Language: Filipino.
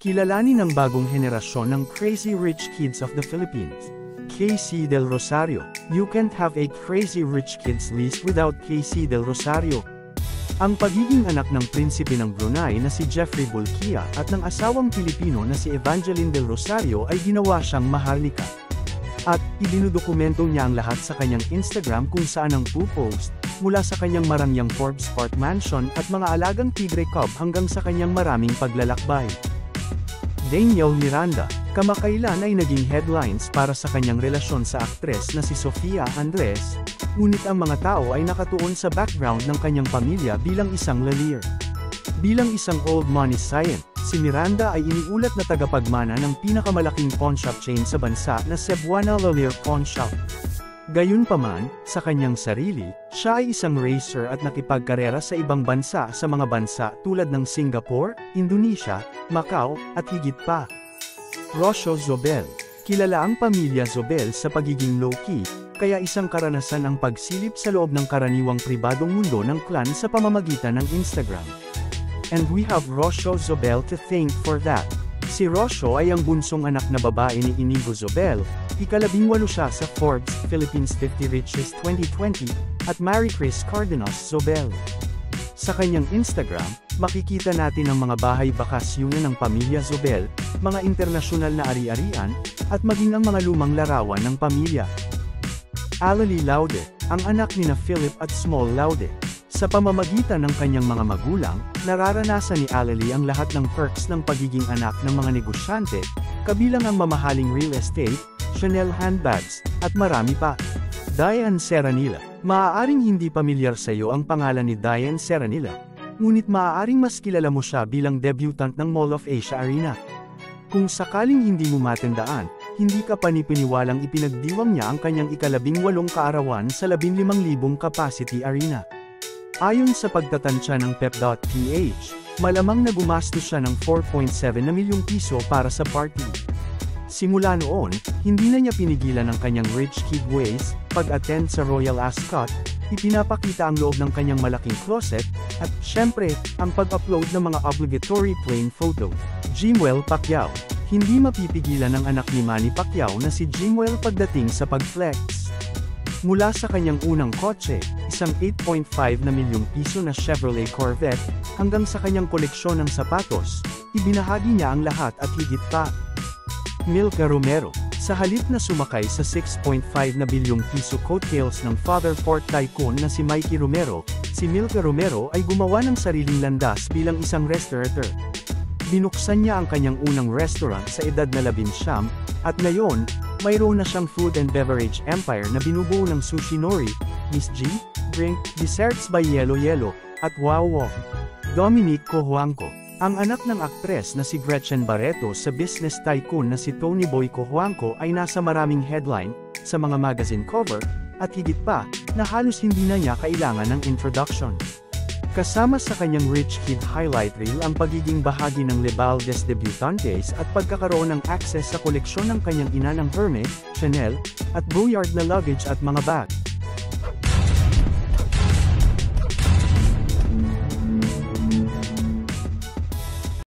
Kilalanin ang bagong henerasyon ng Crazy Rich Kids of the Philippines. KC Del Rosario. You can't have a Crazy Rich Kids list without KC Del Rosario. Ang pagiging anak ng prinsipe ng Brunei na si Jeffrey Bolquia at ng asawang Pilipino na si Evangeline Del Rosario ay ginawa siyang maharlika. At, ibinudokumento niya ang lahat sa kanyang Instagram kung saan ang post, mula sa kanyang marangyang Forbes Park Mansion at mga alagang tigre cub hanggang sa kanyang maraming paglalakbay. Daniel Miranda, kamakailan ay naging headlines para sa kanyang relasyon sa aktres na si Sofia Andres, ngunit ang mga tao ay nakatuon sa background ng kanyang pamilya bilang isang lalir. Bilang isang old money scion, si Miranda ay iniulat na tagapagmana ng pinakamalaking pawnshop chain sa bansa na Cebuana Lalir Pawn Shop. Gayunpaman, sa kanyang sarili, siya ay isang racer at nakipagkarera sa ibang bansa sa mga bansa tulad ng Singapore, Indonesia, Macau, at higit pa. Rocio Zobel. Kilala ang pamilya Zobel sa pagiging low-key, kaya isang karanasan ang pagsilip sa loob ng karaniwang pribadong mundo ng clan sa pamamagitan ng Instagram. And we have Rocio Zobel to thank for that. Si Rocio ay ang bunsong anak na babae ni Inigo Zobel, ika-18 siya sa Forbes Philippines 50 Richest 2020, at Mary Chris Cardenas Zobel. Sa kanyang Instagram, makikita natin ang mga bahay bakasyunan ng pamilya Zobel, mga internasyonal na ari-arian, at maging ang mga lumang larawan ng pamilya. Alali Laude, ang anak ni na Philip at Small Laude. Sa pamamagitan ng kanyang mga magulang, nararanasan ni Alali ang lahat ng perks ng pagiging anak ng mga negosyante, kabilang ang mamahaling real estate, Chanel handbags, at marami pa. Diane Serranilla. Maaaring hindi pamilyar sa iyo ang pangalan ni Diane Serranilla, ngunit maaaring mas kilala mo siya bilang debutant ng Mall of Asia Arena. Kung sakaling hindi mo matandaan, hindi ka panipiniwalang ipinagdiwang niya ang kanyang ika-18 kaarawan sa 15,000 capacity arena. Ayon sa pagtatansya ng pep.ph, malamang na gumastos siya ng 4.7 na milyong piso para sa party. Simula noon, hindi na niya pinigilan ang kanyang rich kid ways, pag-attend sa Royal Ascot, ipinapakita ang loob ng kanyang malaking closet, at, syempre, ang pag-upload ng mga obligatory plain photo. Jimwell Pacquiao. Hindi mapipigilan ng anak ni Manny Pacquiao na si Jimwell pagdating sa pag-flex. Mula sa kanyang unang kotse, isang 8.5 na milyong piso na Chevrolet Corvette, hanggang sa kanyang koleksyon ng sapatos, ibinahagi niya ang lahat at higit pa. Milka Romero. Sa halip na sumakay sa 6.5 na bilyong piso coattails ng father pork tycoon na si Mikey Romero, si Milka Romero ay gumawa ng sariling landas bilang isang restaurateur. Binuksan niya ang kanyang unang restaurant sa edad na 19, at ngayon, mayroon na siyang food and beverage empire na binubuo ng Sushi Nori, Miss G, Drink, Desserts by Yelo Yelo, at Wow Wow. Dominic Cojuangco. Ang anak ng aktres na si Gretchen Barreto sa business tycoon na si Tony Boy Cojuangco ay nasa maraming headline, sa mga magazine cover, at higit pa, na halos hindi na niya kailangan ng introduction. Kasama sa kanyang rich kid highlight reel ang pagiging bahagi ng Lebal des Debutantes at pagkakaroon ng access sa koleksyon ng kanyang ina ng Hermes, Chanel, at Bouillard na luggage at mga bag.